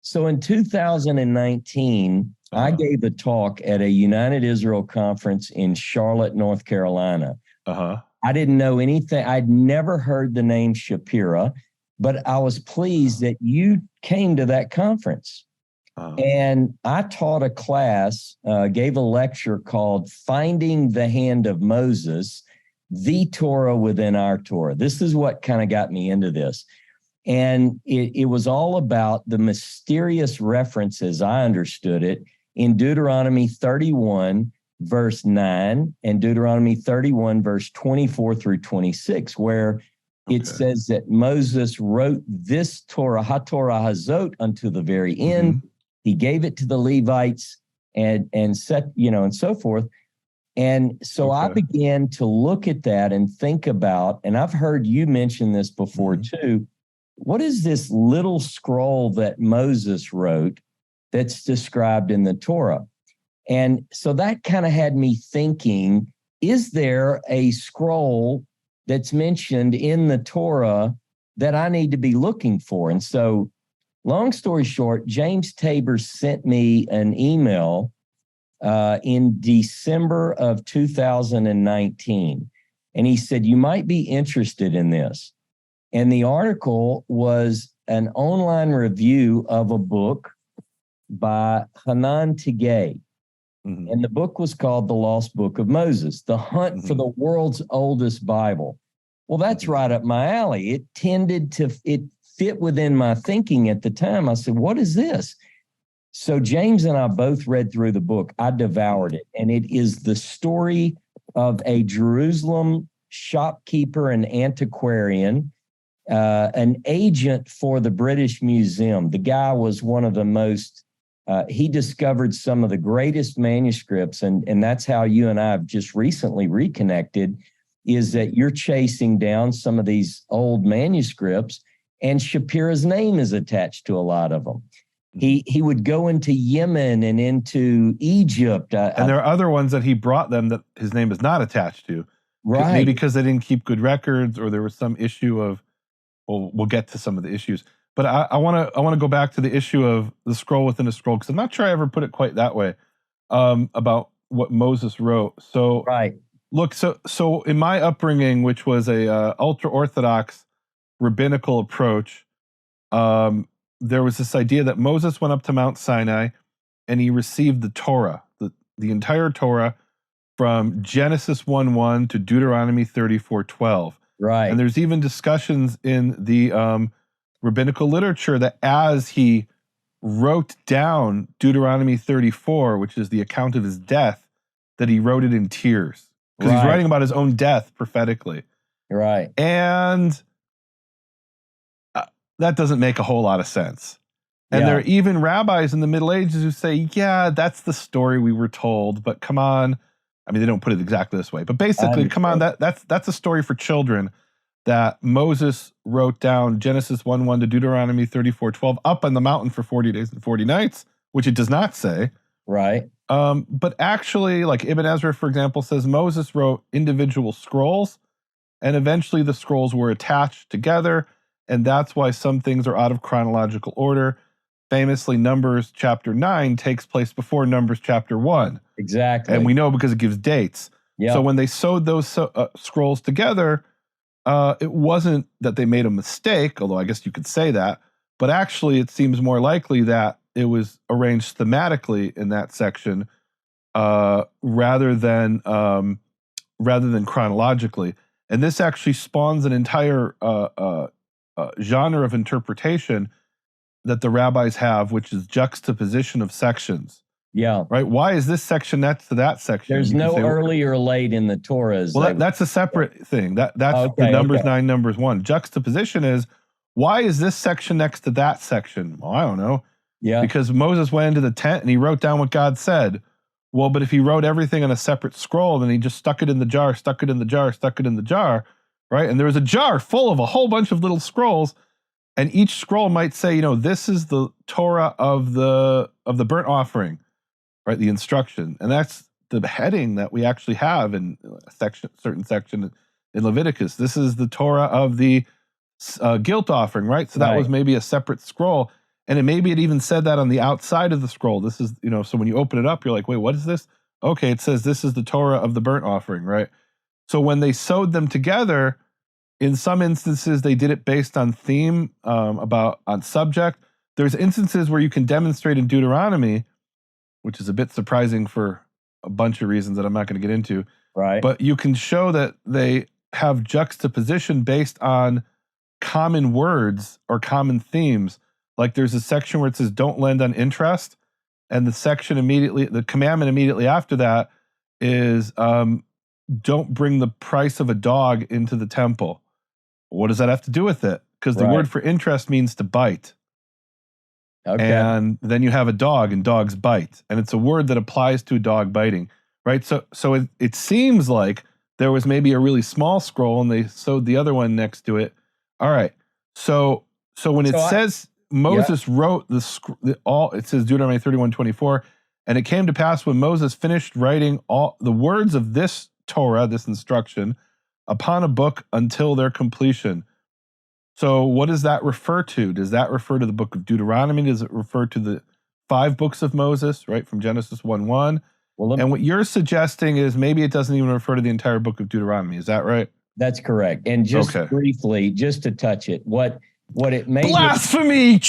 So in 2019, I gave a talk at a United Israel conference in Charlotte, North Carolina. I didn't know anything. I'd never heard the name Shapira, but I was pleased that you came to that conference. And I taught a class, gave a lecture called Finding the Hand of Moses, the Torah within our Torah. This is what kind of got me into this. And it was all about the mysterious references, I understood it, in Deuteronomy 31, verse 9, and Deuteronomy 31, verse 24 through 26, where it says that Moses wrote this Torah, HaTorah Hazot, unto the very end. He gave it to the Levites and set, and so forth. And so I began to look at that and think about, and I've heard you mention this before too, what is this little scroll that Moses wrote that's described in the Torah? And so that kind of had me thinking, is there a scroll that's mentioned in the Torah that I need to be looking for? And so, long story short, James Tabor sent me an email in December of 2019. And he said, you might be interested in this. And the article was an online review of a book by Hanan Tigay. And the book was called The Lost Book of Moses, The Hunt for the World's Oldest Bible. Well, that's right up my alley. It fit within my thinking at the time. I said, what is this? So James and I both read through the book. I devoured it. And it is the story of a Jerusalem shopkeeper and antiquarian, an agent for the British Museum. The guy was one of the most, he discovered some of the greatest manuscripts. And that's how you and I have just recently reconnected, is that you're chasing down some of these old manuscripts, and Shapira's name is attached to a lot of them. He would go into Yemen and into Egypt. And there are other ones that he brought them that his name is not attached to. Right. Maybe because they didn't keep good records, or there was some issue of, well, we'll get to some of the issues. But I want to go back to the issue of the scroll within a scroll, because I'm not sure I ever put it quite that way, about what Moses wrote. So look, so in my upbringing, which was a ultra-Orthodox rabbinical approach, there was this idea that Moses went up to Mount Sinai and he received the Torah, the entire Torah, from Genesis 1:1 to Deuteronomy 34:12. Right. And there's even discussions in the rabbinical literature that as he wrote down Deuteronomy 34, which is the account of his death, that he wrote it in tears. Because he's writing about his own death prophetically. Right. And that doesn't make a whole lot of sense. And there are even rabbis in the Middle Ages who say, yeah, that's the story we were told, but come on. I mean, they don't put it exactly this way, but basically, come on, that's a story for children, that Moses wrote down Genesis 1:1 to Deuteronomy 34:12 up on the mountain for 40 days and 40 nights, which it does not say. Right. But actually, like Ibn Ezra, for example, says Moses wrote individual scrolls, and eventually the scrolls were attached together. And that's why some things are out of chronological order. Famously, Numbers chapter 9 takes place before Numbers chapter 1. Exactly. And we know because it gives dates. Yep. So when they sewed those scrolls together, it wasn't that they made a mistake, although I guess you could say that, but actually it seems more likely that it was arranged thematically in that section rather than chronologically. And this actually spawns an entire genre of interpretation that the rabbis have, which is juxtaposition of sections. Yeah. Right? Why is this section next to that section? There's no early or late in the Torah. Well, that's a separate thing. That's the Numbers 9, Numbers 1. Juxtaposition is, why is this section next to that section? Well, I don't know. Yeah. Because Moses went into the tent and he wrote down what God said. Well, but if he wrote everything on a separate scroll, then he just stuck it in the jar, stuck it in the jar, stuck it in the jar, right? And there was a jar full of a whole bunch of little scrolls, and each scroll might say, this is the Torah of the burnt offering, right? The instruction. And that's the heading that we actually have in a certain section in Leviticus. This is the Torah of the guilt offering, right? So that was maybe a separate scroll. And maybe it even said that on the outside of the scroll. This is, so when you open it up, you're like, wait, what is this? Okay, it says this is the Torah of the burnt offering, right? So when they sewed them together, in some instances, they did it based on theme, on subject. There's instances where you can demonstrate in Deuteronomy, which is a bit surprising for a bunch of reasons that I'm not going to get into. Right. But you can show that they have juxtaposition based on common words or common themes. Like there's a section where it says, don't lend on interest. And the commandment immediately after that is, don't bring the price of a dog into the temple. What does that have to do with it? Because the word for interest means to bite. Okay. And then you have a dog, and dogs bite. And it's a word that applies to a dog biting, right? So it seems like there was maybe a really small scroll, and they sewed the other one next to it. All right. So when it says Moses wrote it says Deuteronomy 31:24, and it came to pass when Moses finished writing all the words of this Torah, this instruction, upon a book until their completion. So what does that refer to? Does that refer to the book of Deuteronomy? Does it refer to the 5 books of Moses, right, from Genesis 1:1? And what you're suggesting is maybe it doesn't even refer to the entire book of Deuteronomy. Is that right? That's correct. And just briefly, just to touch it, what it made blasphemy.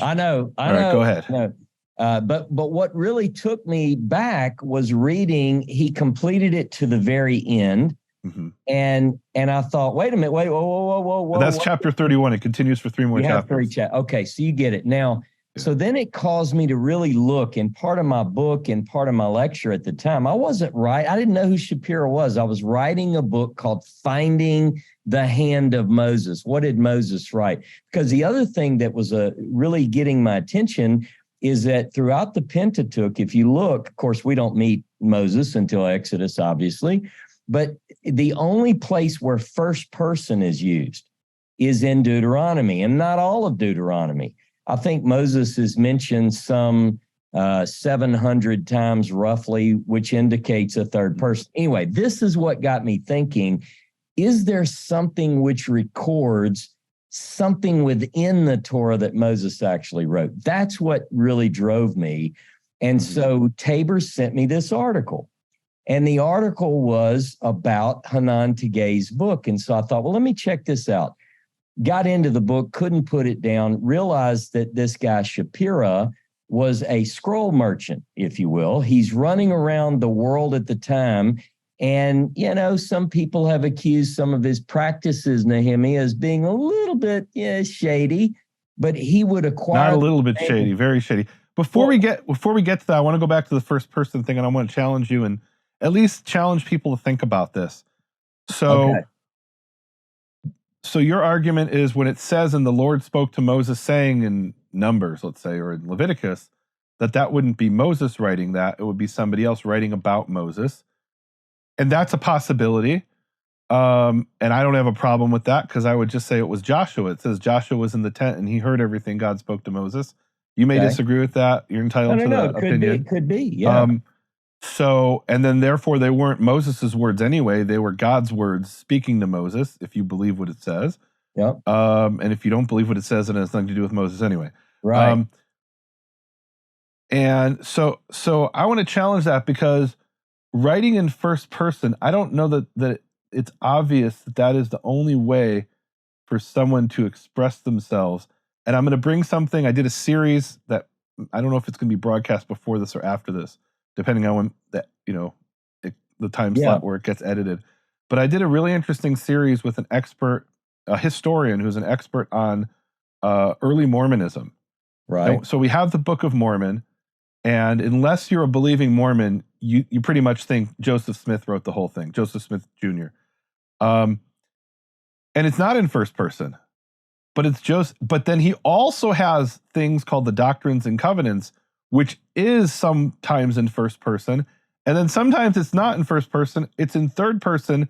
I know. All right, go ahead. No. But what really took me back was reading. He completed it to the very end. Mm-hmm. And I thought, wait a minute, whoa. That's chapter 31. It continues for 3 more chapters. Okay, so you get it now. Yeah. So then it caused me to really look. And part of my book and part of my lecture at the time, I wasn't right. I didn't know who Shapiro was. I was writing a book called Finding the Hand of Moses. What did Moses write? Because the other thing that was really getting my attention is that throughout the Pentateuch, if you look, of course, we don't meet Moses until Exodus, obviously. But the only place where first person is used is in Deuteronomy, and not all of Deuteronomy. I think Moses is mentioned some 700 times roughly, which indicates a third person. Anyway, this is what got me thinking, is there something which records something within the Torah that Moses actually wrote? That's what really drove me. And so Tabor sent me this article. And the article was about Hanan Tegay's book. And so I thought, well, let me check this out. Got into the book, couldn't put it down, realized that this guy Shapiro was a scroll merchant, if you will. He's running around the world at the time. And, some people have accused some of his practices, Nehemia, as being a little bit shady, but he would acquire... Not a little bit shady, very shady. Before we get to that, I want to go back to the first person thing, and I want to challenge you and at least challenge people to think about this. So your argument is when it says, and the Lord spoke to Moses saying in Numbers, let's say, or in Leviticus, that wouldn't be Moses writing that. It would be somebody else writing about Moses. And that's a possibility. And I don't have a problem with that because I would just say it was Joshua. It says Joshua was in the tent and he heard everything God spoke to Moses. You may disagree with that. You're entitled to that opinion. It could be, yeah. And then therefore they weren't Moses's words anyway. They were God's words speaking to Moses, if you believe what it says. Yep. And if you don't believe what it says, then it has nothing to do with Moses anyway. Right. And so I want to challenge that because writing in first person, I don't know that it's obvious that is the only way for someone to express themselves. And I'm going to bring something. I did a series that I don't know if it's going to be broadcast before this or after this, depending on when the time slot where it gets edited. But I did a really interesting series with a historian who's an expert on early Mormonism. Right. So we have the Book of Mormon, and unless you're a believing Mormon, you pretty much think Joseph Smith wrote the whole thing, Joseph Smith Jr. And it's not in first person, but it's but then he also has things called the Doctrines and Covenants, which is sometimes in first person, and then sometimes it's not in first person, it's in third person,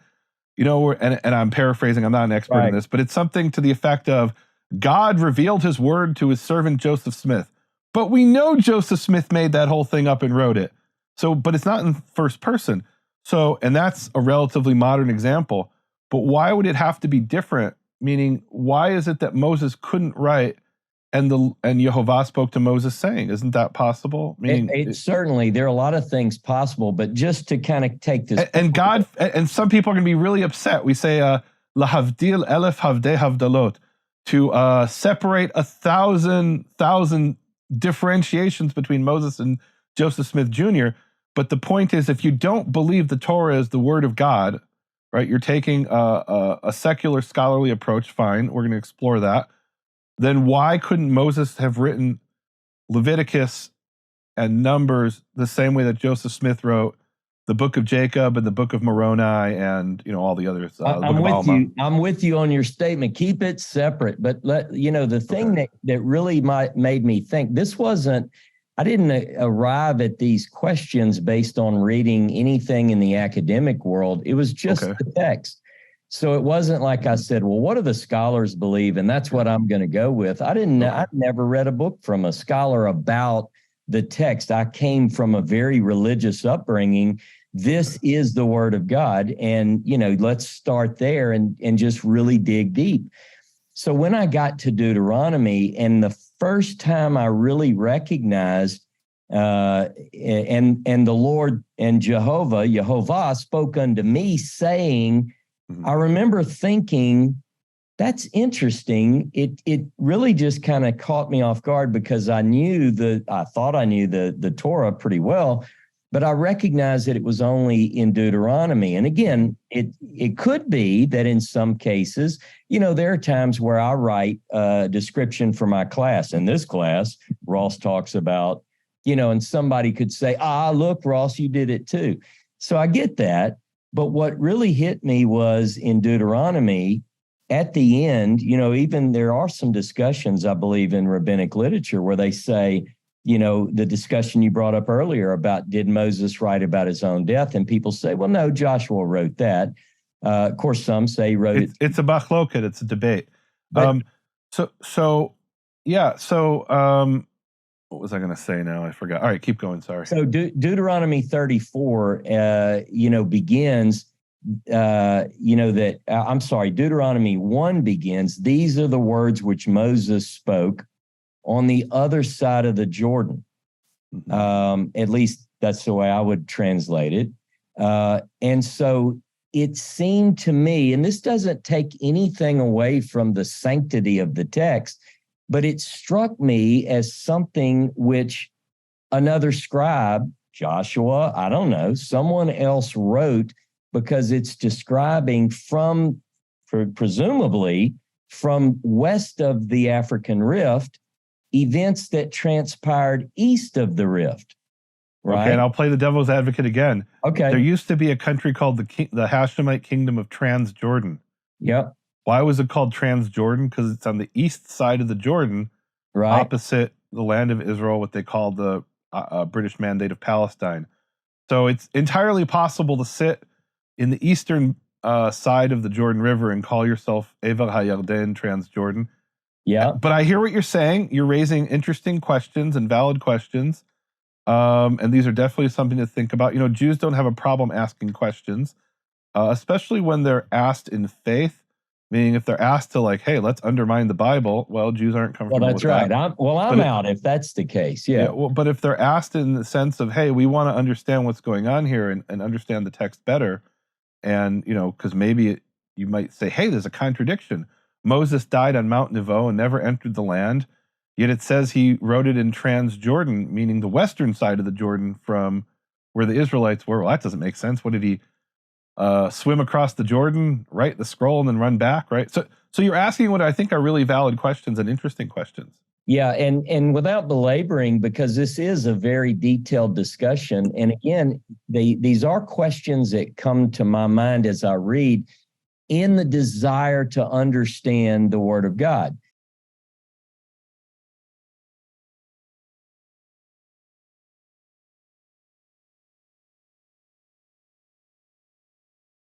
and I'm paraphrasing, I'm not an expert in this, but it's something to the effect of God revealed his word to his servant Joseph Smith. But we know Joseph Smith made that whole thing up and wrote it. So, but it's not in first person. So, and that's a relatively modern example. But why would it have to be different? Meaning, why is it that Moses couldn't write and Yehovah spoke to Moses saying, isn't that possible? Meaning, it certainly, there are a lot of things possible, but just to kind of take this. And God, and some people are going to be really upset. We say, lahavdil elef havdei havdalot, to separate 1,000 differentiations between Moses and Joseph Smith Jr. But the point is, if you don't believe the Torah is the word of God, right, you're taking a secular scholarly approach, fine, we're going to explore that. Then why couldn't Moses have written Leviticus and Numbers the same way that Joseph Smith wrote the Book of Jacob and the Book of Moroni and all the others? I'm with you. I'm with you on your statement. Keep it separate, but the thing that really made me think, this wasn't. I didn't arrive at these questions based on reading anything in the academic world. It was just the text. So it wasn't like I said, well, what do the scholars believe? And that's what I'm going to go with. I'd never read a book from a scholar about the text. I came from a very religious upbringing. This is the word of God. And, let's start there and just really dig deep. So when I got to Deuteronomy, and the first time I really recognized and the Lord and Yehovah spoke unto me saying, I remember thinking, that's interesting. It really just kind of caught me off guard, because I thought I knew the Torah pretty well, but I recognized that it was only in Deuteronomy. And again, it could be that in some cases, there are times where I write a description for my class. In this class, Ross talks about, and somebody could say, look, Ross, you did it too. So I get that. But what really hit me was in Deuteronomy, at the end, even there are some discussions, I believe, in rabbinic literature where they say, the discussion you brought up earlier about, did Moses write about his own death? And people say, well, no, Joshua wrote that. Of course, some say he wrote it. It's a machloket. It's a debate. But, what was I going to say now? I forgot. All right, keep going. Sorry. So Deuteronomy 34, begins, Deuteronomy 1 begins, these are the words which Moses spoke on the other side of the Jordan. At least that's the way I would translate it. And so it seemed to me, and this doesn't take anything away from the sanctity of the text, but it struck me as something which another scribe, Joshua, I don't know, someone else wrote, because it's describing presumably from west of the African Rift, events that transpired east of the Rift. Right. Okay, and I'll play the devil's advocate again. Okay. There used to be a country called the Hashemite Kingdom of Transjordan. Yep. Why was it called Transjordan? Because it's on the east side of the Jordan, right, opposite the land of Israel, what they call the British Mandate of Palestine. So it's entirely possible to sit in the eastern side of the Jordan River and call yourself Ever HaYarden, Transjordan. Yeah. But I hear what you're saying. You're raising interesting questions and valid questions. And these are definitely something to think about. Jews don't have a problem asking questions, especially when they're asked in faith. Meaning, if they're asked to, like, hey, let's undermine the Bible, well, Jews aren't comfortable with that. Well, that's right. I'm out if that's the case. Yeah. Well, but if they're asked in the sense of, hey, we want to understand what's going on here and understand the text better, and, because maybe you might say, hey, there's a contradiction. Moses died on Mount Nebo and never entered the land, yet it says he wrote it in Transjordan, meaning the western side of the Jordan from where the Israelites were. Well, that doesn't make sense. What did he... swim across the Jordan, write the scroll, and then run back, right? So you're asking what I think are really valid questions and interesting questions. Yeah, and without belaboring, because this is a very detailed discussion, and again, these are questions that come to my mind as I read, in the desire to understand the Word of God.